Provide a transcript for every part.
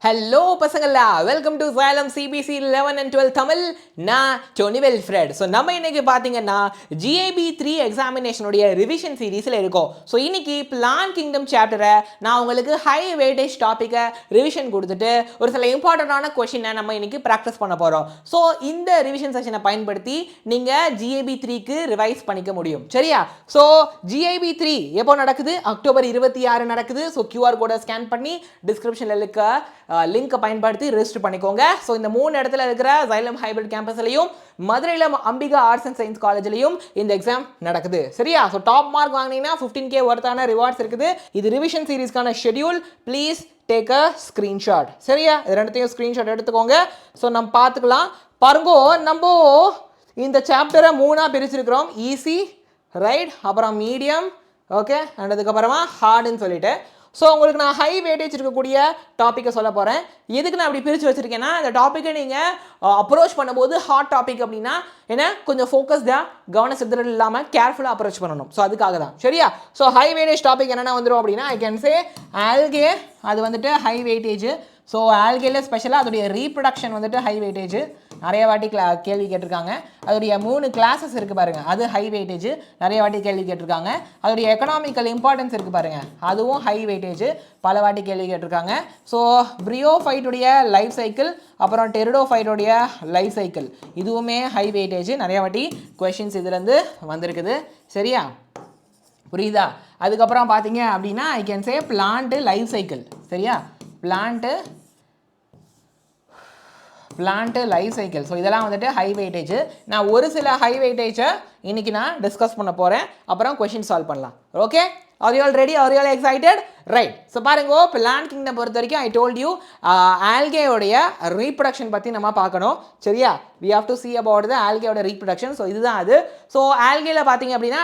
Hello பசங்களா, welcome to Salem CBC 11 and 12 Tamil. நான் Tony வெல்ஃப்ரெட். So நம்ம இன்னைக்கு பார்த்தீங்கன்னா ஜிஐபி 3 எக்ஸாமினேஷனுடைய ரிவிஷன் சீரீஸில் இருக்கோம். ஸோ இன்னைக்கு பிளான் கிங்டம் சாப்டரை நான் உங்களுக்கு ஹை வெயிட்டேஜ் டாப்பிக்கை ரிவிஷன் கொடுத்துட்டு ஒரு சில இம்பார்ட்டண்டான கொஷினை நம்ம இன்னைக்கு ப்ராக்டிஸ் பண்ண போகிறோம். ஸோ இந்த ரிவிஷன் செஷனை பயன்படுத்தி நீங்கள் ஜிஐபி 3க்கு ரிவைஸ் பண்ணிக்க முடியும். சரியா? ஸோ ஜிஐபி 3 எப்போ நடக்குது? அக்டோபர் 26 நடக்குது. ஸோ கியூஆர் கோடை ஸ்கேன் பண்ணி டிஸ்கிரிப்ஷனில் இருக்க லிங்கை பயன்படுத்தி ரெஜிஸ்டர் பண்ணிக்கோங்க. ஸோ இந்த 3 இடத்துல இருக்கிற சைலம் ஹைபிரிட் கேம்பஸ்லையும் மதுரையில் அம்பிகா ஆர்ட்ஸ் அண்ட் சயின்ஸ் காலேஜ்லையும் இந்த எக்ஸாம் நடக்குது. சரியா? ஸோ டாப் மார்க் வாங்கினீங்கன்னா 15K ஒர்த்தான ரிவார்ட்ஸ் இருக்குது. இது ரிவிஷன் சீரீஸ்க்கான schedule. Please take a screenshot. சரியா? இது ரெண்டுத்தையும் ஸ்க்ரீன்ஷாட் எடுத்துக்கோங்க. ஸோ நம்ம பார்த்துக்கலாம். பாருங்கோ, நம்ம இந்த சாப்டரை 3ஆக பிரிச்சிருக்கிறோம். ஈஸி, ரைட், அப்புறம் மீடியம், ஓகே, அண்ட் அதுக்கப்புறமா ஹார்டுன்னு சொல்லிட்டு. ஸோ உங்களுக்கு நான் ஹை வெயிட்டேஜ் இருக்கக்கூடிய டாப்பிக்கை சொல்ல போகிறேன். எதுக்கு நான் அப்படி பிரித்து வச்சுருக்கேன்னா, இந்த டாப்பிக்கை நீங்கள் அப்ரோச் பண்ணும்போது ஹாட் டாபிக் அப்படின்னா என்ன, கொஞ்சம் ஃபோக்கஸ்டாக கவன சிதறல் இல்லாமல் கேர்ஃபுல்லாக அப்ரோச் பண்ணணும். ஸோ அதுக்காக தான். சரியா? ஸோ ஹை வெயிட்டேஜ் டாபிக் என்னென்ன வந்துடும் அப்படின்னா, ஐ கேன் சே ஆல்கே, அது வந்துட்டு ஹை வெயிட்டேஜ். ஸோ ஆல்கேல ஸ்பெஷலாக அதோடைய ரீப்ரொடக்ஷன் வந்துட்டு ஹை வெயிட்டேஜ். நிறைய வாட்டி கேள்வி கேட்டிருக்காங்க. அதோடைய 3 கிளாஸஸ் இருக்குது பாருங்கள், அது ஹை வெயிட்டேஜ். நிறைய வாட்டி கேள்வி கேட்டிருக்காங்க. அதோடைய எக்கனாமிக்கல் இம்பார்ட்டன்ஸ் இருக்குது பாருங்கள், அதுவும் ஹை வெயிட்டேஜ். பல வாட்டி கேள்வி கேட்டிருக்காங்க. ஸோ பிரியோஃபைட்டுடைய லைஃப் சைக்கிள், அப்புறம் டெரிடோஃபைட்டுடைய லைஃப் சைக்கிள், இதுவுமே ஹை வெயிட்டேஜ். நிறைய வாட்டி கொஷின்ஸ் இதுலேருந்து வந்திருக்குது. சரியா? புரியுதா? அதுக்கப்புறம் பார்த்தீங்க அப்படின்னா I can say plant life cycle. சரியா? Plant life cycle. ஸோ இதெல்லாம் வந்துட்டு ஹை வெயிட்டேஜ். நான் ஒரு சில ஹை வெயிட்டேஜை இன்னைக்கு நான் டிஸ்கஸ் பண்ண போகிறேன். அப்புறம் கொஷின் சால்வ் பண்ணலாம். Okay? Are you all ready? Are you all excited? Right. So பாருங்க, பிளான் கிங்டம் பொறுத்த வரைக்கும் ஐ டோல்ட் யூ ஆல்கேயோடைய ரீப்ரொடக்ஷன் பற்றி நம்ம பார்க்கணும். சரியா? We have to see about the ஆல்கேயோட ரீப்ரொடக்ஷன். ஸோ இதுதான் அது. ஸோ ஆல்கேல பார்த்தீங்க அப்படின்னா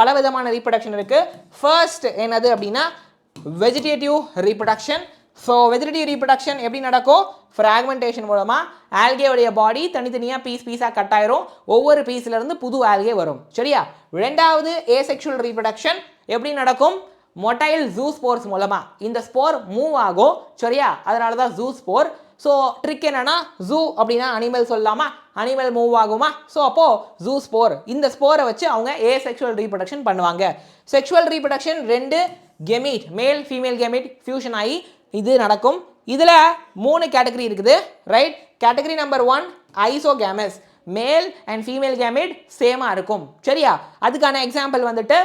பல விதமான ரீப்ரொடக்ஷன் இருக்குது. ஃபர்ஸ்ட் என்னது அப்படின்னா vegetative reproduction. So vegetative reproduction எப்படி நடக்கும்? ஃப்ராக்மெண்டேஷன் மூலமாக ஆல்கேவுடைய பாடி தனித்தனியாக பீஸாக கட் ஆயிரும். ஒவ்வொரு பீஸ்லேருந்து புது ஆல்கே வரும். சரியா? ரெண்டாவது ஏசெக்சுவல் ரீப்ரொடக்ஷன் எப்படி நடக்கும்? மொட்டைல் ஜூ ஸ்போர்ஸ் மூலமாக இந்த ஸ்போர் மூவ் ஆகும். சரியா? அதனால தான் ஜூ ஸ்போர். ஸோ ட்ரிக் என்னன்னா, ஜூ அப்படின்னா அனிமல் சொல்லலாமா? அனிமல் மூவ் ஆகுமா? ஸோ அப்போது ஜூ ஸ்போர், இந்த ஸ்போரை வச்சு அவங்க ஏசெக்சுவல் ரீப்ரொடக்ஷன் பண்ணுவாங்க. Sexual reproduction 2 gamete, male female கெமீட் fusion ஆகி இது நடக்கும். இதில் 3 கேட்டகரி இருக்குது. Right? Category number 1 isogamous, male and female gamete சேமாக இருக்கும். சரியா? அதுக்கான எக்ஸாம்பிள் வந்துட்டு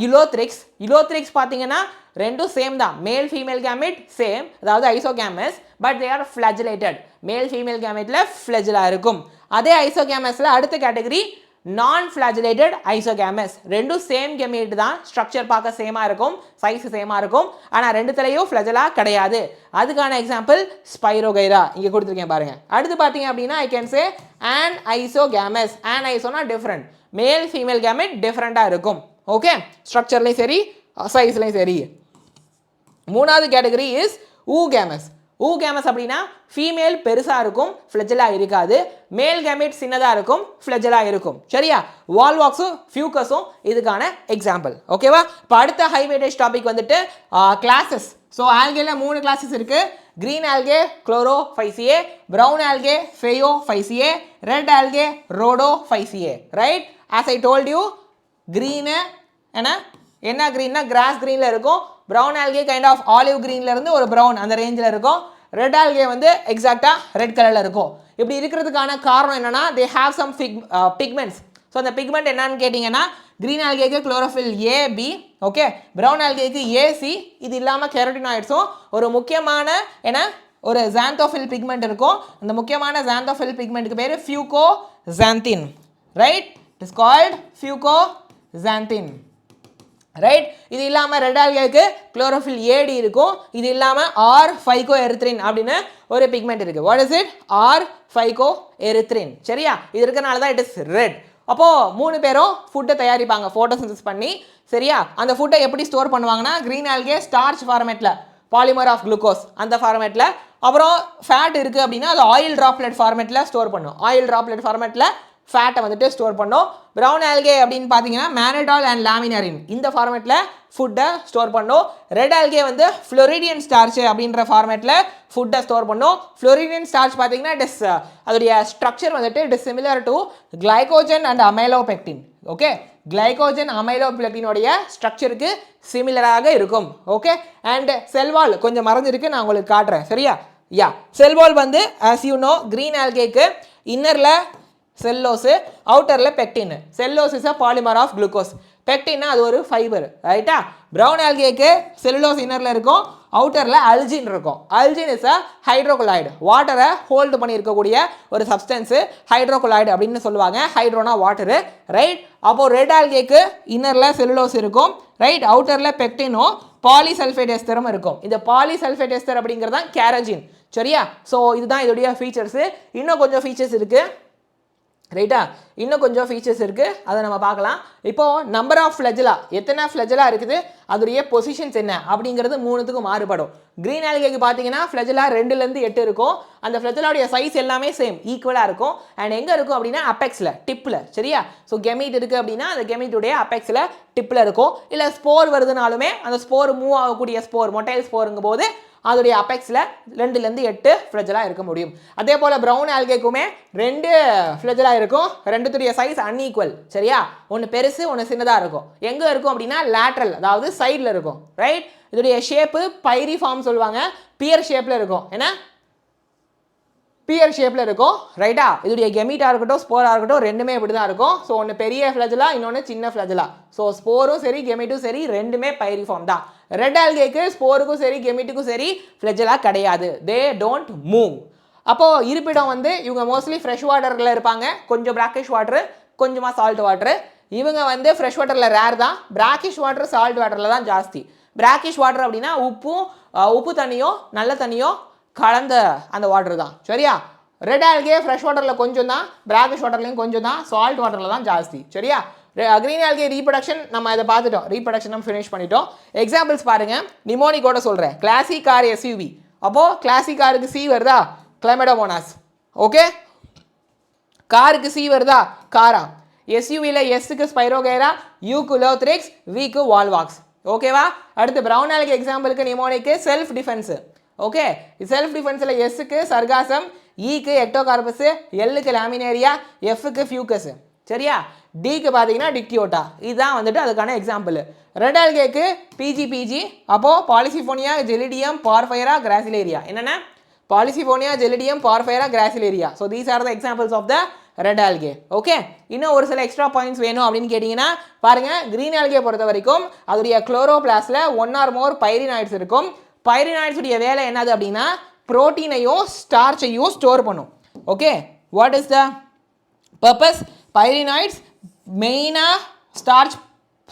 யுலோத்ரிக்ஸ். யுலோத்ரிக்ஸ் பார்த்தீங்கன்னா ரெண்டும் சேம் தான். மேல் ஃபீமேல் கேமெட் சேம், அதாவது isogamous, but they are flagellated. Male female கேமெட்டில் ஃப்ளஜிலாக இருக்கும். அதே ஐசோகேமஸில் அடுத்த கேட்டகரி நான் ஃப்ளாஜிலேட்டட் ஐசோகேமஸ். ரெண்டும் சேம் கெமேட் தான். ஸ்ட்ரக்சர் பார்க்க சேமாக இருக்கும், சைஸ் சேமாக இருக்கும், ஆனால் ரெண்டுத்துலேயும் ஃப்ளஜலா கிடையாது. அதுக்கான எக்ஸாம்பிள் ஸ்பைரோகைரா இங்கே கொடுத்துருக்கேன் பாருங்க. அடுத்து பார்த்தீங்க அப்படின்னா I can say anisogamous. ஆன் ஐசோனா டிஃப்ரெண்ட், மேல் ஃபீமேல் கேமெட் டிஃப்ரெண்ட்டாக இருக்கும். ஓகே? ஸ்ட்ரக்சர்லையும் சரி, சைஸ்லையும் சரி. மூணாவது கேட்டகரி இஸ் ஊகேமஸ். ஊகேமஸ் அப்படின்னா ஃபீமேல் பெருசாக இருக்கும், ஃப்ளெஜலாக இருக்காது. மேல் கேமெட் சின்னதாக இருக்கும், ஃப்ளெஜலாக இருக்கும். சரியா? வால்வாக்ஸும் ஃபியூக்கஸும் இதுக்கான எக்ஸாம்பிள். ஓகேவா? இப்போ அடுத்த ஹை வெயிட்டேஜ் டாபிக் வந்துட்டு கிளாஸஸ். ஸோ ஆல்கேல 3 கிளாஸஸ் இருக்குது. Green algae Chlorophyceae, brown algae Phaeophyceae, red algae Rhodophyceae. Right? As I told you, green என்ன க்ரீன்னா கிராஸ் க்ரீனில் இருக்கும். Brown algae kind of olive க்ரீன்லேருந்து ஒரு ப்ரௌன் அந்த ரேஞ்சில் இருக்கும். ரெட் ஆல்கே வந்து எக்ஸாக்டாக ரெட் கலரில் இருக்கும். இப்படி இருக்கிறதுக்கான காரணம் என்னென்னா, they have some pigments. So அந்த பிக்மெண்ட் என்னன்னு கேட்டிங்கன்னா, க்ரீன் ஆல்கேக்கு குளோரோஃபில் ஏபி, ஓகே, ப்ரௌன் ஆல்கேக்கு ஏசி. இது இல்லாமல் கெரட்டினாய்ட்ஸும் ஒரு முக்கியமான ஒரு ஜாந்தோஃபில் பிக்மெண்ட் இருக்கும். அந்த முக்கியமான ஜாந்தோஃபில் பிக்மெண்ட்டுக்கு பேர் ஃபியூகோசாந்தின். Right? It is called ஃபியூகோசாந்தின். Right? இது இல்லாமல் ரெட் ஆல்கேக்கு குளோரோஃபில் ஏடி இருக்கும். இது இல்லாமல் ஆர் ஃபைகோ எரித்ரின் அப்படின்னு ஒரு பிக்மெண்ட் இருக்குது. What is it? R phycoerythrin. சரியா? இது இருக்கிறனால தான் இட் இஸ் ரெட். அப்போது 3 பேரும் ஃபுட்டை தயாரிப்பாங்க ஃபோட்டோசிந்தசிஸ் பண்ணி. சரியா? அந்த ஃபுட்டை எப்படி ஸ்டோர் பண்ணுவாங்கன்னா, க்ரீன் ஆல்கே ஸ்டார்ச் ஃபார்மேட்டில், பாலிமர் ஆஃப் குளுக்கோஸ் அந்த ஃபார்மேட்டில், அப்புறம் ஃபேட் இருக்குது அப்படின்னா அது ஆயில் ட்ராப்லெட் ஃபார்மேட்டில் ஸ்டோர் பண்ணும். ஆயில் ட்ராப்லெட் ஃபார்மேட்டில் ஃபேட்டை வந்துட்டு ஸ்டோர் பண்ணும். ப்ரௌன் ஆல்கே அப்படின்னு பார்த்தீங்கன்னா மேனடால் அண்ட் லாமினாரின் இந்த ஃபார்மேட்டில் ஃபுட்டை ஸ்டோர் பண்ணும். ரெட் ஆல்கே வந்து ஃப்ளோரிடியன் ஸ்டார்ச் அப்படின்ற ஃபார்மேட்டில் ஃபுட்டை ஸ்டோர் பண்ணும். ஃப்ளோரிடியன் ஸ்டார்ச் பார்த்தீங்கன்னா அதோடைய ஸ்ட்ரக்சர் வந்துட்டு it is similar to glycogen and amylopectin. Okay, glycogen அமைலோபெக்டினோடைய ஸ்ட்ரக்சருக்கு சிமிலராக இருக்கும். ஓகே, அண்ட் செல்வால் கொஞ்சம் மறைஞ்சிருக்கு, நான் உங்களுக்கு காட்டுறேன். சரியா? யா, செல்வால் வந்து ஆஸ் யூ நோ கிரீன் ஆல்கேக்கு இன்னரில் செல்லோஸு, அவுட்டரில் pectin. Cellulose is a polymer of glucose. பெக்டின்னா அது ஒரு ஃபைபர், ரைட்டா? ப்ரௌன் ஆல்கேக்கு செல்லுலோஸ் இன்னரில் இருக்கும், அவுட்டரில் அல்ஜின் இருக்கும். அல்ஜின் இஸ் அ ஹைட்ரோகுலாய்டு, வாட்டரை ஹோல்டு பண்ணி இருக்கக்கூடிய ஒரு சப்ஸ்டன்ஸு ஹைட்ரோகுலாய்டு அப்படின்னு சொல்லுவாங்க. ஹைட்ரோனா வாட்டரு, ரைட்? அப்போது ரெட் ஆல்கேக்கு இன்னரில் செல்லுலோஸ் இருக்கும், ரைட்? அவுட்டரில் பெக்டினும் பாலிசல்ஃபேட் எஸ்டரும் இருக்கும். இந்த பாலிசல்ஃபேட் எஸ்டர் அப்படிங்கிறது தான் கேரஜின். சரியா? ஸோ இதுதான் இதோடைய ஃபீச்சர்ஸு. இன்னும் கொஞ்சம் ஃபீச்சர்ஸ் இருக்குது, ரைட்டா? இன்னும் கொஞ்சம் ஃபீச்சர்ஸ் இருக்குது, அதை நம்ம பார்க்கலாம். இப்போது நம்பர் ஆஃப் ஃப்ளஜலா, எத்தனை ஃப்ளஜலா இருக்குது, அதோடைய பொசிஷன்ஸ் என்ன அப்படிங்கிறது மூணுத்துக்கும் மாறுபடும். க்ரீன் ஆல்கேக்கு பார்த்தீங்கன்னா ஃப்ளஜலா 2லேருந்து 8 இருக்கும். அந்த ஃப்ளஜலாவுடைய சைஸ் எல்லாமே சேம் ஈக்குவலாக இருக்கும். அண்ட் எங்கே இருக்கும் அப்படின்னா அப்பெக்ஸில், டிப்பில். சரியா? ஸோ கெமீட் இருக்குது அப்படின்னா அந்த கெமீட்டுடைய அப்பெக்ஸில், டிப்பில் இருக்கும். இல்லை ஸ்போர் வருதுனாலுமே அந்த ஸ்போர் மூவ் ஆகக்கூடிய ஸ்போர், மொட்டைல் ஸ்போருங்கும் போது அதோடைய அப்பெக்ஸில் 2லேருந்து 8 ஃப்ளஜலாக இருக்க முடியும். அதே போல் ப்ரௌன் ஆல்கேக்குமே 2 ஃப்ளஜலாக இருக்கும். ரெண்டுத்துடைய சைஸ் அன்ஈக்குவல். சரியா? ஒன்று பெருசு, ஒன்று சின்னதாக இருக்கும். எங்கே இருக்கும் அப்படின்னா லேட்ரல், அதாவது சைடில் இருக்கும், ரைட்? இதோடைய ஷேப்பு பைரிஃபார்ம் சொல்லுவாங்க, பியர் ஷேப்பில் இருக்கும். என்ன? பியர் ஷேப்பில் இருக்கும், ரைட்டா? இதோடைய கெமீட்டாக இருக்கட்டும், ஸ்போராக இருக்கட்டும், ரெண்டுமே இப்படி தான் இருக்கும். ஸோ ஒன்று பெரிய ஃப்ளஜலா, இன்னொன்று சின்ன ஃப்ளஜலா. ஸோ ஸ்போரும் சரி கெமீட்டும் சரி ரெண்டுமே பைரிஃபார்ம் தான். ரெட் ஆல்கேக்கு ஸ்போருக்கும் சரி கெமீட்டுக்கும் சரி ஃப்ளஜலா கிடையாது. They don't move. அப்போது இருப்பிடம் வந்து இவங்க மோஸ்ட்லி ஃப்ரெஷ் வாட்டரில் இருப்பாங்க, கொஞ்சம் பிராக்கிஷ் வாட்டரு, கொஞ்சமாக சால்ட் வாட்டரு. இவங்க வந்து ஃப்ரெஷ் வாட்டரில் ரேர் தான், பிராக்கிஷ் வாட்டர் சால்ட் வாட்டரில் தான் ஜாஸ்தி. பிராக்கிஷ் வாட்டர் அப்படின்னா உப்பு தண்ணியோ நல்ல தண்ணியோ கலந்த அந்த வாட்டர் தான். சரியா? ரெட் ஆல்கே ஃப்ரெஷ் வாட்டரில் கொஞ்சம் தான், பிராக்கிஷ் வாட்டர்லையும் கொஞ்சம் தான், சால்ட் வாட்டரில் தான் ஜாஸ்தி. சரியா? க்ரீன் ஆல்கே ரீப்ரொடக்ஷன் நம்ம இதை பார்த்துட்டோம், ரீப்ரொடக்ஷன் நம்ம ஃபினிஷ் பண்ணிட்டோம். எக்ஸாம்பிள்ஸ் பாருங்கள், நிமோனிக்கோட சொல்கிறேன். கிளாசிக் கார் எஸ்யூவி, அப்போது கிளாசிக் காருக்கு சி வருதா? கிளைமேடோமோனாஸ். ஓகே, காருக்கு சி வருதா? காரா. எஸ்யூவியில் எஸ்ஸுக்கு ஸ்பைரோகேரா, யூக்கு லோத்ரிக்ஸ், விக்கு வால்வாக்ஸ். ஓகேவா? அடுத்து ப்ரௌன் ஆல்கே எக்ஸாம்பிளுக்கு நிமோனிக்கு செல்ஃப் டிஃபென்ஸு. ஓகே, செல்ஃப் டிஃபென்ஸில் எஸ்ஸுக்கு சர்காசம், ஈக்கு எக்டோகார்பஸ், எல்லுக்கு லாமினேரியா, எஃப்க்கு ஃபியூக்கஸ். சரியா? டிக்கு பார்த்தீங்கன்னா டிக்டியோட்டா. இதுதான் வந்துட்டு அதுக்கான எக்ஸாம்பிள். ரெட் ஆல்கேக்கு பிஜி, அப்போது பாலிசிஃபோனியா, ஜெலிடியம், பார்ஃபைரா, கிராசிலேரியா. என்னென்ன? Polysiphonia, Gelidium, Porphyra, Gracilaria. So these are the examples of the red algae. Okay, இன்னும் ஒரு சில எக்ஸ்ட்ரா பாயிண்ட்ஸ் வேணும் அப்படின்னு கேட்டிங்கன்னா பாருங்கள், க்ரீன் ஆல்கே பொறுத்த வரைக்கும் அதோடைய குளோரோபிளாஸ்டில் 1 or more பைரினாய்ட்ஸ் இருக்கும். பைரினாய்ட்ஸுடைய வேலை என்னது அப்படின்னா புரோட்டீனையும் ஸ்டார்ச்சையும் ஸ்டோர் பண்ணும். Okay, what is the purpose? Pyrenoids மெயினாக ஸ்டார்ச்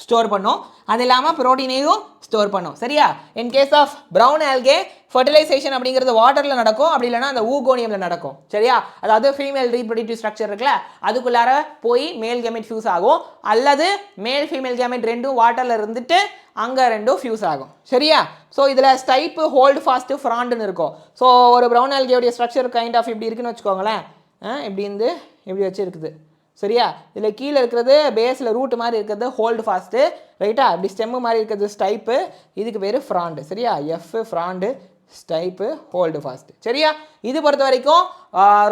ஸ்டோர் பண்ணும், அது இல்லாமல் ப்ரோட்டீனையும் ஸ்டோர் பண்ணும். சரியா? In case of brown algae fertilization அப்படிங்கிறது வாட்டரில் நடக்கும், அப்படி இல்லைனா அந்த ஊகோனியமில் நடக்கும். சரியா? அதாவது ஃபீமேல் ரீப்ரொடக்டிவ் ஸ்ட்ரக்சர் இருக்குல்ல, அதுக்குள்ளார போய் மேல் கேமெட் ஃபியூஸ் ஆகும், அல்லது மேல் ஃபீமேல் கேமெட் ரெண்டும் வாட்டரில் இருந்துட்டு அங்கே ரெண்டும் ஃபியூஸ் ஆகும். சரியா? ஸோ இதில் ஸ்டைப்பு, ஹோல்டு ஃபாஸ்ட்டு, ஃப்ராண்டுன்னு இருக்கும். ஸோ ஒரு ப்ரௌன் ஆல்கேவுடைய ஸ்ட்ரக்சர் கைண்ட் ஆஃப் இப்படி இருக்குன்னு வச்சுக்கோங்களேன். இப்படி வச்சு இருக்குது. சரியா? இதில் கீழே இருக்கிறது பேஸில் ரூட் மாதிரி இருக்கிறது ஹோல்டு ஃபாஸ்ட்டு, ரைட்டா? இப்படி ஸ்டெம்மு மாதிரி இருக்கிறது ஸ்டைப்பு, இதுக்கு பேர் ஃப்ராண்டு. சரியா? F frond, stipe, holdfast. சரியா? இது பொறுத்த வரைக்கும்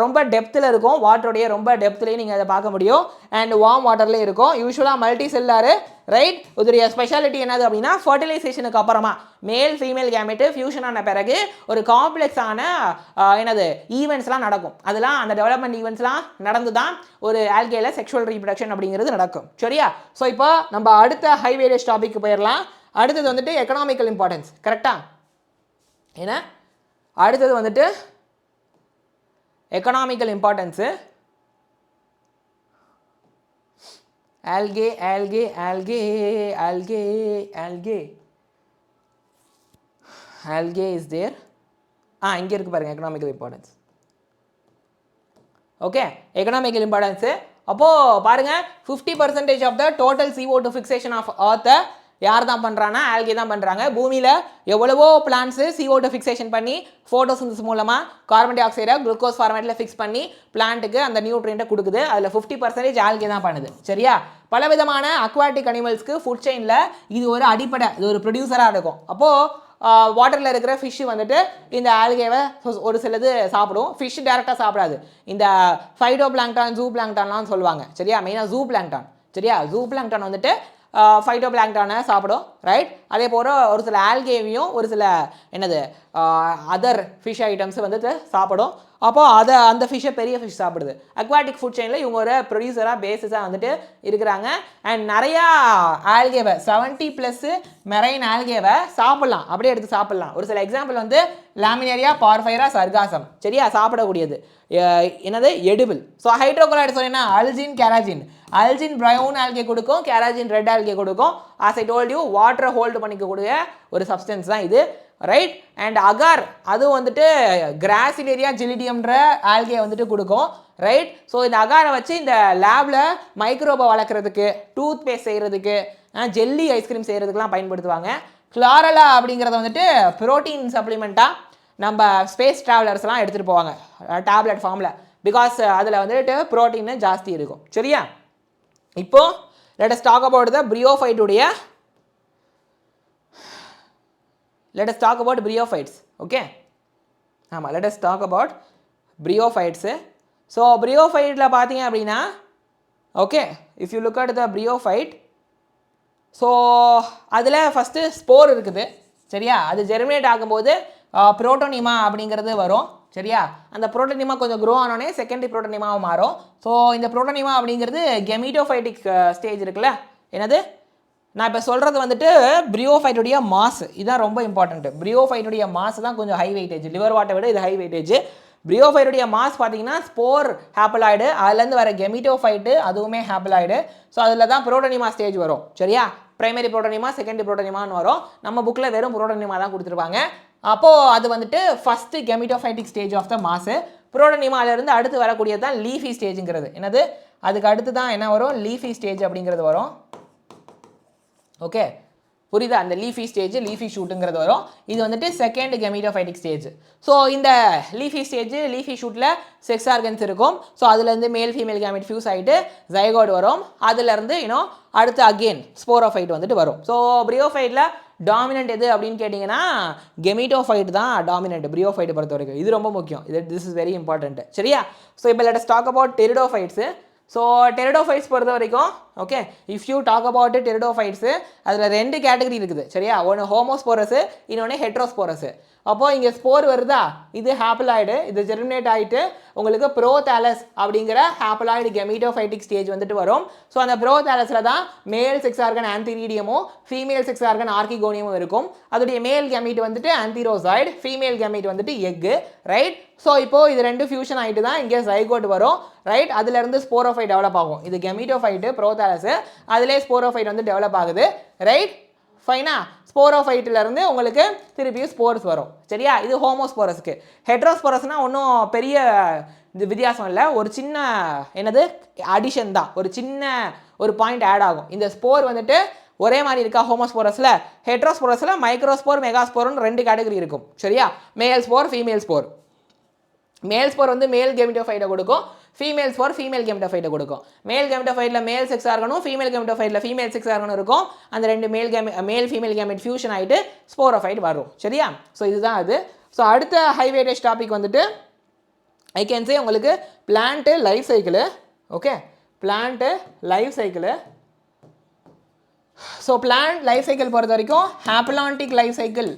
ரொம்ப டெப்த்தில் இருக்கும், வாட்டருடைய ரொம்ப டெப்த்லேயும் நீங்கள் அதை பார்க்க முடியும். அண்ட் வார்ம் வாட்டர்லேயும் இருக்கும். யூஸ்வலாக மல்டி செல்லாரு, ரைட்? இதோடைய ஸ்பெஷாலிட்டி என்னது அப்படின்னா ஃபர்டிலைசேஷனுக்கு அப்புறமா மேல் ஃபீமேல் கேமெட்டு ஃபியூஷன் ஆன பிறகு ஒரு காம்ப்ளெக்ஸான ஈவெண்ட்ஸ்லாம் நடக்கும். அதெல்லாம் அந்த டெவலப்மெண்ட் ஈவெண்ட்ஸ்லாம் நடந்து தான் ஒரு ஆல்கேல செக்ஷுவல் ரீப்ரொடக்ஷன் அப்படிங்கிறது நடக்கும். சரியா? ஸோ இப்போ நம்ம அடுத்த ஹை வேரியஸ் டாபிக் போயிடலாம். அடுத்தது வந்துட்டு எக்கனாமிக்கல் இம்பார்ட்டன்ஸ். கரெக்டாக? ஏன்னா அடுத்தது வந்துட்டு economical importance. Algae algae algae algae algae algae is there. இங்கே இருக்குது பாருங்கள் economical importance. Okay, economical importance. அப்போது பாருங்கள், 50% of the total CO2 fixation of earth யார் தான் பண்ணுறான்னா ஆல்கே தான் பண்ணுறாங்க. பூமியில் எவ்வளவோ பிளான்ட்ஸு CO2 ஃபிக்சேஷன் பண்ணி ஃபோட்டோசிந்தசிஸ் மூலமாக கார்பன் டை ஆக்சைடை குளுக்கோஸ் ஃபார்மேட்டில் ஃபிக்ஸ் பண்ணி பிளான்ட்டுக்கு அந்த நியூட்ரியண்ட்டை கொடுக்குது. அதில் 50% ஆல்கே தான் பண்ணுது. சரியா? பலவிதமான அக்வாட்டிக் அனிமல்ஸ்க்கு ஃபுட் செயினில் இது ஒரு அடிப்படை, இது ஒரு ப்ரொடியூசராக இருக்கும். அப்போது வாட்டரில் இருக்கிற ஃபிஷ்ஷு வந்துட்டு இந்த ஆல்கேவை ஒரு சிலது சாப்பிடும். ஃபிஷ் டேரெக்டாக சாப்பிடாது. இந்த ஃபைட்டோ பிளாங்டான், ஜூ பிளாங்டான்லாம் சொல்லுவாங்க. சரியா? மெயினாக ஜூ பிளாங்டான். சரியா? ஜூ பிளாங்டான் வந்துட்டு ஃபைட்டோ பிளாங்டானை சாப்பிடும். ரைட்? அதே போல் ஒரு சில ஆல்கேவையும் ஒரு சில என்னது அதர் ஃபிஷ் ஐட்டம்ஸ் வந்துட்டு சாப்பிடும். அப்போது அந்த ஃபிஷ்ஷை பெரிய ஃபிஷ் சாப்பிடுது. அக்வாட்டிக் ஃபுட் செயினில் இவங்க ஒரு ப்ரொடியூசராக பேஸஸாக வந்துட்டு இருக்கிறாங்க. அண்ட் நிறையா ஆல்கேவை 70+ மெரைன் ஆல்கேவை சாப்பிட்லாம், அப்படியே எடுத்து சாப்பிட்லாம். ஒரு சில எக்ஸாம்பிள் வந்து லாமினேரியா, பார்ஃபைரா, சர்காசம். சரியா? சாப்பிடக்கூடியது. என்னது எடிபிள். ஸோ ஹைட்ரோகுளோரைடு சொன்னீங்கன்னா அல்ஜின், கேராஜின். அல்ஜின் ப்ரௌன் ஆல்கே கொடுக்கும், கேராஜின் ரெட் ஆல்கே கொடுக்கும். ஆஸ் ஐ டோல்ட் யூ வாட்டரை ஹோல்டு பண்ணிக்கக்கூடிய ஒரு சப்ஸ்டன்ஸ் தான் இது. ரைட்? அண்ட் அகார் அது வந்துட்டு கிராசிலேரியா ஜிலிடியம்ன்ற ஆல்கே வந்துட்டு கொடுக்கும். ரைட்? ஸோ இந்த அகாரை வச்சு இந்த லேபில் மைக்ரோபை வளர்க்குறதுக்கு, டூத் பேஸ்ட் செய்கிறதுக்கு, ஜெல்லி ஐஸ்கிரீம் செய்கிறதுக்குலாம் பயன்படுத்துவாங்க. கிளாரலா அப்படிங்கிறத வந்துட்டு ப்ரோட்டீன் சப்ளிமெண்ட்டாக நம்ம ஸ்பேஸ் ட்ராவலர்ஸ்லாம் எடுத்துகிட்டு போவாங்க டேப்லெட் ஃபார்மில். பிகாஸ் அதில் வந்துட்டு ப்ரோட்டீன் ஜாஸ்தி இருக்கும். சரியா? இப்போது let us talk about the bryophyte-உடைய let us talk about bryophytes. okay ஆமாம், let us talk about bryophytes. So bryophyte-ல பார்த்தீங்க அப்படின்னா okay, if you look at the bryophyte, so அதில் ஃபஸ்ட்டு ஸ்போர் இருக்குது. சரியா? அது ஜெர்மினேட் ஆகும்போது புரோட்டோனிமா அப்படிங்கிறது வரும். சரியா? அந்த புரோட்டோனிமா கொஞ்சம் க்ரோ ஆனோடனே செகண்டரி புரோட்டோனிமாவை மாறும். ஸோ இந்த புரோட்டோனிமா அப்படிங்கிறது கெமிட்டோஃபைட்டிக் ஸ்டேஜ் இருக்குல்ல, என்னது நான் இப்போ சொல்கிறது வந்துட்டு bryophyte-உடைய மாஸ். இதுதான் ரொம்ப இம்பார்ட்டன்ட்டு. bryophyte-உடைய மாஸ் தான் கொஞ்சம் ஹை வெயிட்டேஜ். லிவர் வாட்டை விட இது ஹை வெயிட்டேஜ். bryophyte-உடைய மாஸ் பார்த்தீங்கன்னா ஸ்போர் ஹேப்ளாய்டு, அதுலேருந்து வர கெமிட்டோஃபைட்டு அதுவுமே ஹேப்ளாய்டு. ஸோ அதில் தான் புரோட்டோனிமா ஸ்டேஜ் வரும். சரியா? பிரைமரி புரோட்டோனிமா, செகண்டரி புரோட்டோனிமான்னு வரும். நம்ம புக்கில் வெறும் புரோட்டோனிமா தான் கொடுத்துருப்பாங்க. அப்போது அது வந்துட்டு first gametophytic stage of the moss. புரோட்டோனிமாவிலேருந்து அடுத்து வரக்கூடியது தான் லீஃபி ஸ்டேஜுங்கிறது. என்னது? அதுக்கு அடுத்து தான் என்ன வரும்? லீஃபி ஸ்டேஜ் அப்படிங்கிறது வரும். ஓகே, புரியுதா? அந்த லீஃபி ஸ்டேஜ், லீஃபி ஷூட்டுங்கிறது வரும். இது வந்துட்டு செகண்ட் கெமிட்டோஃபைட்டிக் ஸ்டேஜ். ஸோ இந்த லீஃபி ஸ்டேஜ், லீஃபி ஷூட்டில் செக்ஸ் ஆர்கன்ஸ் இருக்கும். ஸோ அதுலேருந்து மேல் ஃபீமேல் கேமெட் ஃபியூஸ் ஆகிட்டு ஜைகோட் வரும். அதுலேருந்து இன்னும் அடுத்து அகெயின் ஸ்போரோஃபைட் வந்துட்டு வரும். ஸோ bryophyte-ல டாமினன்ட் எது அப்படின்னு கேட்டிங்கன்னா கெமிட்டோஃபைட் தான் டாமினன்ட் bryophyte பொறுத்த வரைக்கும். இது ரொம்ப முக்கியம். This is very important. சரியா? ஸோ இப்போ let us talk about pteridophytes. So pteridophytes பொறுத்த வரைக்கும் okay, if you talk about pteridophytes அதில் 2 கேட்டகரி இருக்குது. சரியா? ஒன்று ஹோமோஸ்போரஸு, இன்னொன்று ஹெட்ரோஸ்போரஸு. அப்போது இங்கே ஸ்போர் வருதா, இது ஹேப்ளாய்டு, இது ஜெர்மினேட் ஆகிட்டு உங்களுக்கு ப்ரோதாலஸ் அப்படிங்கிற ஹேப்ளாய்டு கெமிட்டோஃபைட்டிக் ஸ்டேஜ் வந்துட்டு வரும். ஸோ அந்த ப்ரோதாலஸில் தான் மேல் செக்ஸ் ஆர்கன் ஆன்திரீடியமும் ஃபீமேல் செக்ஸ் ஆர்கன் ஆர்கிகோனியமும் இருக்கும். அதோடைய மேல் கெமிட் வந்துட்டு ஆன்திரோசாய்டு, ஃபீமேல் கெமிட் வந்துட்டு எக்கு. ரைட்? ஸோ இப்போது இது 2 ஃபியூஷன் ஆகிட்டு தான் இங்கே ஜைகோட் வரும். ரைட்? அதுலேருந்து ஸ்போரோஃபைட் டெவலப் ஆகும். இது கெமிட்டோஃபைட்டு, ப்ரோதாலஸு, அதிலே ஸ்போரோஃபைட் வந்து டெவலப் ஆகுது. ரைட்? ஃபைனா? ஸ்போரோஃபைட்டிலேருந்து உங்களுக்கு திருப்பியும் ஸ்போர்ஸ் வரும். சரியா? இது ஹோமோஸ்போரஸ்க்கு. ஹெட்ரோஸ்போரஸ்னால் ஒன்றும் பெரிய வித்தியாசம் இல்லை, ஒரு சின்ன என்னது அடிஷன் தான், ஒரு சின்ன ஒரு பாயிண்ட் ஆட் ஆகும். இந்த ஸ்போர் வந்துட்டு ஒரே மாதிரி இருக்கா ஹோமோஸ்போரஸில்? ஹெட்ரோஸ்போரஸில் மைக்ரோஸ்போர், மெகாஸ்போர்னு 2 கேட்டகரி இருக்கும். சரியா? மேல் ஸ்போர், ஃபீமேல் ஸ்போர். மேல் ஸ்போர் வந்து மேல் கெமிட்டோஃபைட்டை கொடுக்கும், ஃபீமேல் ஸ்போர் ஃபீமேல் கெமிட்டோஃபைட்டை கொடுக்கும். மேல் கெமிட்டோஃபைட்டில் மேல் செக்ஸ் ஆர்கனும், ஃபீமேல் கெமிட்டோஃபைட்டில் ஃபீமேல் செக்ஸ் ஆர்கனும் இருக்கும். அந்த 2 மேல் ஃபீமேல் கெமிட் ஃபியூஷன் ஆகிட்டு ஸ்போரோஃபைட் வரும். சரியா? ஸோ இதுதான் அது. ஸோ அடுத்த ஹை வெயிட்டேஜ் டாபிக் வந்துட்டு ஐ கேன் சே உங்களுக்கு plant life cycle. Okay, plant life cycle. So plant life cycle பொறுத்த வரைக்கும் ஹாப்ளான்டிக் லைஃப் சைக்கிள்.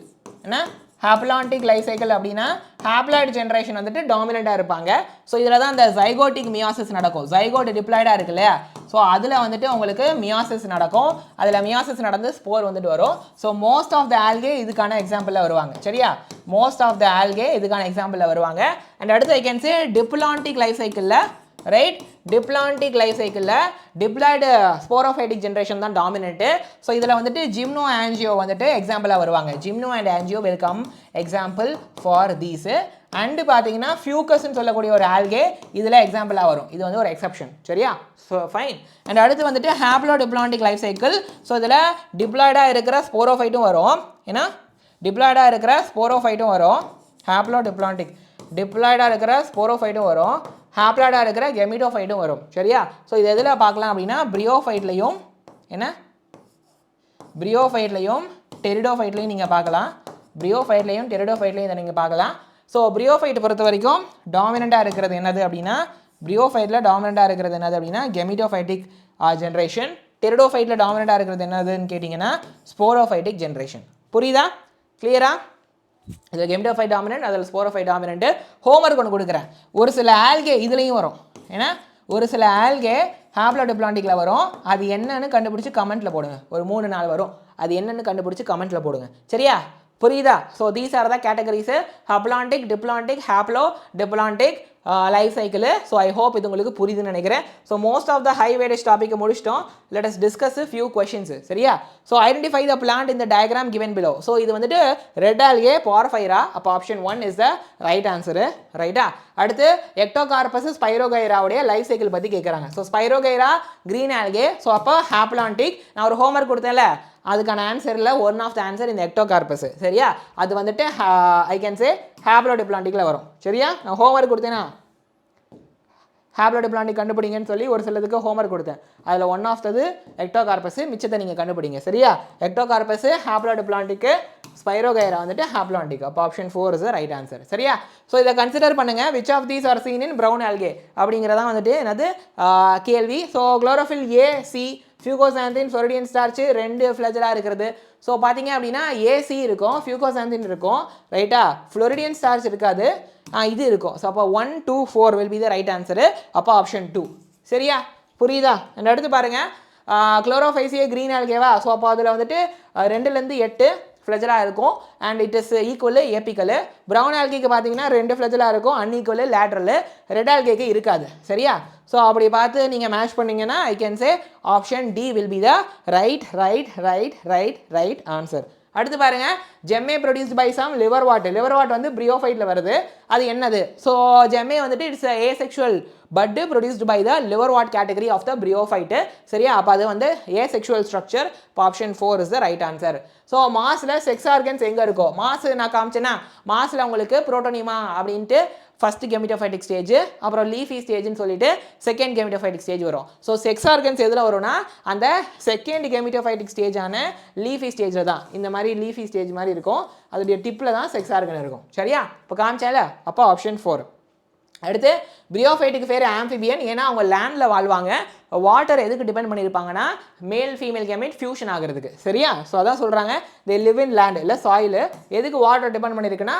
என்ன ஹாப்ளான்டிக் லைஃப் சைக்கிள் அப்படின்னா ஹாப்ளாய்டு ஜென்ரேஷன் வந்துட்டு டாமினண்ட்டாக இருப்பாங்க. ஸோ இதில் தான் இந்த ஜைகோட்டிக் மியாசிஸ் நடக்கும். ஜைகோட் டிப்ளாய்டாக இருக்கு இல்லையா? ஸோ அதில் வந்துட்டு உங்களுக்கு மியாசிஸ் நடக்கும். அதில் மியாசிஸ் நடந்து ஸ்போர் வந்துட்டு வரும். So most of the algae இதுக்கான எக்ஸாம்பிளில் வருவாங்க. சரியா? மோஸ்ட் ஆஃப் த ஆல்கே இதுக்கான எக்ஸாம்பிளில் வருவாங்க. அண்ட் அடுத்து I can say diplontic life சைக்கிளில், ரைட், டிப்ளான்டிக் லைஃப் சைக்கிளில் டிப்ளாய்டு ஸ்போரோஃபைட்டிக் ஜென்ரேஷன் தான் டாமினன்ட்டு. ஸோ இதில் வந்துட்டு ஜிம்னோ ஆன்ஜியோ வந்துட்டு எக்ஸாம்பிளாக வருவாங்க. Gymno and angio will come example for these. And பார்த்தீங்கன்னா ஃபியூக்கஸ்ன்னு சொல்லக்கூடிய ஒரு ஆல்கே இதில் எக்ஸாம்பிளாக வரும். இது வந்து ஒரு எக்ஸப்ஷன். சரியா? So fine. அண்ட் அடுத்து வந்துட்டு ஹாப்ளோடிப்ளான்டிக் லைஃப் சைக்கிள். ஸோ இதில் டிப்ளாய்டாக இருக்கிற ஸ்போரோஃபைட்டும் வரும். ஏன்னா டிப்ளாய்டாக இருக்கிற ஸ்போரோஃபைட்டும் வரும். டிப்ளாய்டாக இருக்கிற ஸ்போரோஃபைட்டும் வரும். ஹாப்ளாய்டாக இருக்கிற கெமிடோஃபைட்டும் வரும். சரியா? ஸோ இது எதில் பார்க்கலாம் அப்படின்னா பிரியோஃபைட்லையும் பிரியோஃபைட்லையும் டெரிடோஃபைட்லையும் நீங்கள் பார்க்கலாம். பிரியோஃபைட்லையும் டெரிடோஃபைட்லையும் இதை நீங்கள் பார்க்கலாம். ஸோ பிரியோஃபைட் பொறுத்த வரைக்கும் டாமினண்ட்டாக இருக்கிறது என்னது அப்படின்னா பிரியோஃபைட்டில் டாமினண்ட்டாக இருக்கிறது என்னது அப்படின்னா கெமிடோஃபைட்டிக் ஜென்ரேஷன். டெரிடோஃபைட்டில் டாமினண்ட்டாக இருக்கிறது என்னதுன்னு கேட்டிங்கன்னா ஸ்போரோஃபைட்டிக் ஜென்ரேஷன். புரியுதா? கிளியரா? இதில் கெமிடோஃபைட் டாமினன்ட், அதில் ஸ்போரோஃபைட் டாமினன்ட்டு. ஹோம்ஒர்க் ஒன்று கொடுக்குறேன். ஒரு சில ஆல்கே இதுலேயும் வரும். ஏன்னா ஒரு சில ஆல்கே ஹாப்ளோடிப்ளான்டிக்கில் வரும். அது என்னன்னு கண்டுபிடிச்சி கமெண்ட்டில் போடுங்க. ஒரு 3-4 வரும். அது என்னன்னு கண்டுபிடிச்சி கமெண்ட்டில் போடுங்க. சரியா? புரியுதா? So these are the categories haplontic, diplontic, haplo diplontic life cycle. So I hope இது உங்களுக்கு புரியுதுன்னு நினைக்கிறேன். So most of the high weightage டாப்பிக்கை முடிச்சிட்டோம். Let us discuss few questions. சரியா? ஸோ ஐடென்டிஃபை த பிளான்ட் இந்த டயக்ராம் கிவன் பிலோ. ஸோ இது வந்துட்டு ரெட் ஆல்கே போர்ஃபைரா. அப்போ option 1 is the right answer. ரைட்டா? அடுத்து எக்டோகார்பஸ் ஸ்பைரோகைராவுடைய லைஃப் சைக்கிள் பற்றி கேட்குறாங்க. So Spirogyra green algae. So அப்போ ஹாப்ளான்டிக். நான் ஒரு ஹோம்ஒர்க் கொடுத்தேன்ல, அதுக்கான ஆன்சரில் ஒன் ஆஃப் த ஆன்சர் இந்த எக்டோகார்பஸ். சரியா? அது வந்துட்டு ஐ கேன் சே ஹாப்ளோடிப்ளான்டிக்கில் வரும். சரியா? நான் ஹோம்ஒர்க் கொடுத்தேன்னா ஹாப்ளோடிப்ளான்டிக் கண்டுபிடிங்கன்னு சொல்லி ஒரு சிலதுக்கு ஹோம்ஒர்க் கொடுத்தேன். அதில் ஒன் ஆஃப் தது எக்டோகார்பஸ், மிச்சத்தை நீங்கள் கண்டுபிடிங்க. சரியா? எக்டோகார்பஸ், ஹாப்ளோடிப்ளான்டிக்கு, ஸ்பைரோகைரா வந்துட்டு ஹாப்ளான்டிக். அப்போ ஆப்ஷன் 4 இஸ் ரைட் ஆன்சர். சரியா? ஸோ இதை கன்சிடர் பண்ணுங்கள். Which of these are seen in brown algae அப்படிங்கிறதான் வந்துட்டு என்னது கேள்வி. So chlorophyll a, c, fucoxanthin, floridean starch 2 ஃப்ளஜலாக இருக்கிறது. ஸோ பார்த்தீங்க அப்படின்னா ஏசி இருக்கும், ஃபியூகோசாந்தின் இருக்கும். ரைட்டா? ஃப்ளோரிடியன் ஸ்டார்ச் இருக்காது, இது இருக்கும். ஸோ அப்போ 1, 2, 4 will be the right answer. அப்போ ஆப்ஷன் 2. சரியா? புரியுதா? அண்ட் அடுத்து பாருங்கள் குளோரோஃபைசியே கிரீன் ஆல்கேவா. ஸோ அப்போ அதில் வந்துட்டு 2லேருந்து 8 ஃப்ளஜலாக இருக்கும். And it is equal apical. Brown ஆல்கேக்கு பார்த்தீங்கன்னா 2 ஃப்ளஜலாக இருக்கும், அன்ஈக்குவல் லேட்ரல். ரெட் ஆல்கேக்கு இருக்காது. சரியா? ஸோ அப்படி பார்த்து நீங்கள் மேட்ச் பண்ணிங்கன்னா I can say option D will be the right answer. அடுத்து பாருங்க, gemmae produced by some liver wort. Liver wort வந்து பிரியோஃபைட்டில் வருது. அது என்னது? ஸோ ஜெம்மே வந்துட்டு it's asexual but produced by the liver wort category of the bryophyte. சரியா? அப்போ அது வந்து ஏசெக்சுவல் ஸ்ட்ரக்சர். இப்போ option 4 is the right answer. So மாஸில் செக்ஸ் ஆர்கன்ஸ் எங்கே இருக்கோ, மாஸ் நான் காமிச்சேன்னா மாஸில் உங்களுக்கு புரோட்டோனிமா அப்படின்ட்டு ஃபஸ்ட்டு கெமிடோஃபைட்டிக் ஸ்டேஜ், அப்புறம் லீஃபி ஸ்டேஜ்னு சொல்லிட்டு செகண்ட் கெமிடோஃபைட்டிக் ஸ்டேஜ் வரும். ஸோ செக்ஸ் ஆர்கன்ஸ் எதில் வரும்னா அந்த செகண்ட் கெமிடோஃபைட்டிக் ஸ்டேஜான லீஃபி ஸ்டேஜில் தான். இந்த மாதிரி லீஃபி ஸ்டேஜ் மாதிரி இருக்கும், அதோடைய டிப்பில் தான் செக்ஸ் ஆர்கன் இருக்கும். சரியா? இப்போ காமிச்சால அப்போ ஆப்ஷன் 4. அடுத்து பிரியோஃபைட்டுக்கு பேர் ஆம்ஃபிபியன். ஏன்னா அவங்க லேண்டில் வாழ்வாங்க. வாட்டர் எதுக்கு டிபெண்ட் பண்ணியிருப்பாங்கன்னா மேல் ஃபீமேல் கேமெட் ஃபியூஷன் ஆகிறதுக்கு. சரியா? ஸோ அதான் சொல்கிறாங்க தே லிவ் இன் லேண்ட் இல்லை சாயில். எதுக்கு வாட்டர் டிபெண்ட் பண்ணியிருக்குன்னா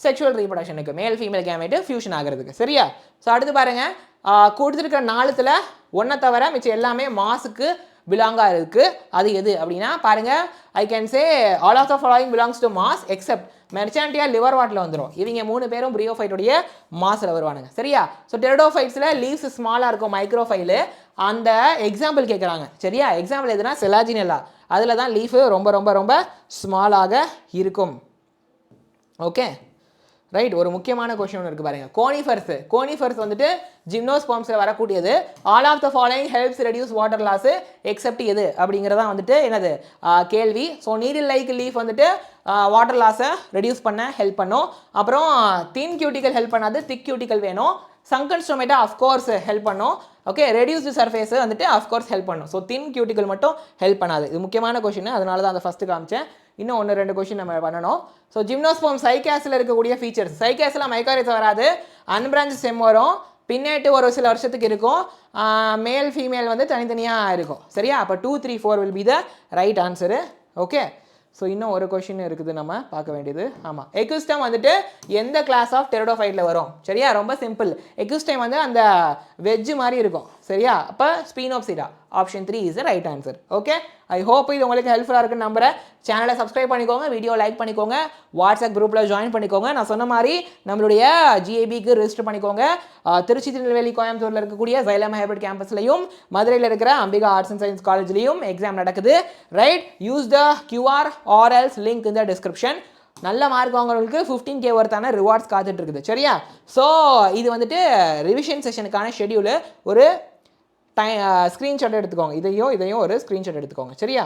செக்ஷுவல் ரீப்ரொடக்ஷனுக்கு, மேல் ஃபீமேல் கேமெட்டு ஃபியூஷன் ஆகிறதுக்கு. சரியா? ஸோ அடுத்து பாருங்கள் கொடுத்துருக்க 4ல் 1 தவிர மிச்சம் எல்லாமே மாஸுக்கு பிலாங்காக இருக்குது. அது எது அப்படின்னா பாருங்கள், I can say all of the following belongs to moss except Marchantia liver வாட்டில் வந்துடும். இவங்க 3 பேரும் பிரியோஃபைட்டுடைய மாஸில் வருவானுங்க. சரியா? ஸோ டெரிடோஃபைட்ஸில் லீவ்ஸ் ஸ்மாலாக இருக்கும், மைக்ரோஃபைலு. அந்த எக்ஸாம்பிள் கேட்குறாங்க. சரியா? எக்ஸாம்பிள் எதுனா செலாஜினெல்லா. அதில் தான் லீஃபு ரொம்ப ரொம்ப ரொம்ப ஸ்மாலாக இருக்கும். Okay right. ஒரு முக்கியமான கொஸ்டின் ஒன்று இருக்குது பாருங்கள். கோனிஃபர்ஸ் வந்துட்டு ஜிம்னோஸ்பர்ம்ஸில் வரக்கூடியது. All of the following helps reduce water loss except எது அப்படிங்கிறதான் வந்துட்டு என்னது கேள்வி. ஸோ நீடில் லைக் லீஃப் வந்துட்டு வாட்டர் லாஸை ரெடியூஸ் பண்ண ஹெல்ப் பண்ணும். அப்புறம் தின் கியூட்டிக்கல் ஹெல்ப் பண்ணாது, திக் கியூட்டிக்கல் வேணும். சங்கன் ஸ்டோமேட்டா அஃப்கோர்ஸ் ஹெல்ப் பண்ணும். ஓகே, ரெடியூஸ்டு சர்ஃபேஸ் வந்துட்டு அஃப்கோர்ஸ் ஹெல்ப் பண்ணும். ஸோ தின் கியூட்டிக்கல் மட்டும் ஹெல்ப் பண்ணாது. இது முக்கியமான கொஸ்டின், அதனால தான் அந்த ஃபஸ்ட்டு காமிச்சேன். இன்னும் 1-2 கொஸ்டின் நம்ம பண்ணணும். ஸோ ஜிம்னோஸ்பர்ம் சைக்காஸில் இருக்கக்கூடிய ஃபீச்சர்ஸ். சைக்காஸில் மைக்காரிஸ் வராது, அன்பிரான்ச் ஸ்டெம் வரும், பின்னேட்டு ஒரு சில வருஷத்துக்கு இருக்கும், மேல் ஃபீமேல் வந்து தனித்தனியாக இருக்கும். சரியா? அப்போ 2, 3, 4 will be the right answer. Okay. So இன்னும் ஒரு கொஷின் இருக்குது நம்ம பார்க்க வேண்டியது. ஆமாம், எக்யூஸ்டம் வந்துட்டு எந்த கிளாஸ் ஆஃப் டெரிடோஃபைட்டில் வரும்? சரியா? ரொம்ப சிம்பிள். எக்யூஸ்டம் வந்து அந்த வெஜ்ஜு மாதிரி இருக்கும். சரியா? அப்போ Sphenopsida. Option 3 is the right answer. Okay, I hope இது உங்களுக்கு ஹெல்ப்ஃபுல்லாக இருக்குன்னு நம்புறேன். சேனலை சப்ஸ்கிரைப் பண்ணிக்கோங்க, வீடியோ லைக் பண்ணிக்கோங்க, வாட்ஸ்அப் குரூப்பில் ஜாயின் பண்ணிக்கோங்க. நான் சொன்ன மாதிரி நம்மளுடைய GABக்கு ரெஜிஸ்டர் பண்ணிக்கோங்க. திருச்சி, திருநெல்வேலி, கோயம்புத்தூரில் இருக்கக்கூடிய ஜைலம் ஹைபிரிட் கேம்பஸ்லையும், மதுரையில் இருக்கிற அம்பிகா ஆர்ட்ஸ் அண்ட் சயின்ஸ் காலேஜ்லையும் எக்ஸாம் நடக்குது. Right, use the QR or else link in the description. நல்ல மார்க் வாங்குறவங்களுக்கு 15K ஒர்த்தான ரிவார்ட்ஸ் காத்துட்டு இருக்குது சரியா. ஸோ இது வந்துட்டு ரிவிஷன் செஷனுக்கான ஷெடியூலு. ஒரு ஸ்க்ரீன்ஷாட் எடுத்துக்கோங்க, இதையும் ஒரு ஸ்க்ரீன்ஷாட் எடுத்துக்கோங்க சரியா.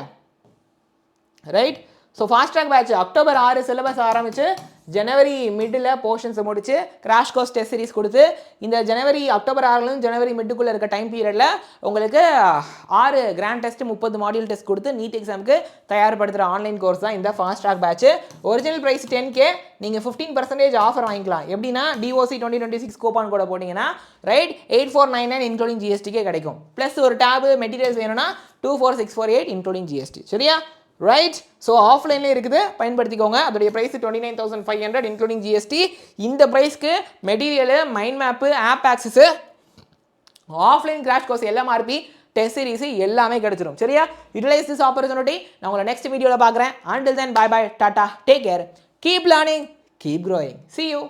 Right. So fast track batch October 6 syllabus ஆரம்பித்து ஜனவரி மிடில் போர்ஷன்ஸை முடிச்சு கிராஷ் கோர்ஸ் டெஸ்ட் சீரிஸ் கொடுத்து இந்த அக்டோபர் 6லேருந்து ஜனவரி மிட்டுக்குள்ளே இருக்க டைம் பீரியடில் உங்களுக்கு 6 கிராண்ட் டெஸ்ட் 30 மாடியூல் டெஸ்ட் கொடுத்து நீட் எக்ஸாமுக்கு தயார்படுத்துகிற ஆன்லைன் கோர்ஸ் தான் இந்த fast track batch. Original price 10K, நீங்கள் 15% ஆஃபர் வாங்கிக்கலாம். எப்படின்னா DOC 2026 கூப்பான் கூட போட்டிங்கன்னா ரைட் 8499 இன்க்ளூடிங் ஜிஎஸ்டிக்கே கிடைக்கும். ப்ளஸ் ஒரு டேபு மெட்டீரியல்ஸ் வேணும்னா 24648 இன்க்ளூடிங் ஜிஎஸ்டி சரியா. ரைட். ஸோ ஆஃப்லைன்லேயே இருக்குது, பயன்படுத்திக்கோங்க. அதோடைய ப்ரைஸ் 29,500 இன்க்ளூடிங் ஜிஎஸ்டி. இந்த ப்ரைஸ்க்கு material, mind map, app access, offline crash course LMRP test series எல்லாமே கிடைச்சிடும் சரியா. Utilise this opportunity. நான் உங்களை நெக்ஸ்ட் வீடியோவில் பார்க்குறேன். Until then, bye bye, tata, take care, keep learning, keep growing. See you.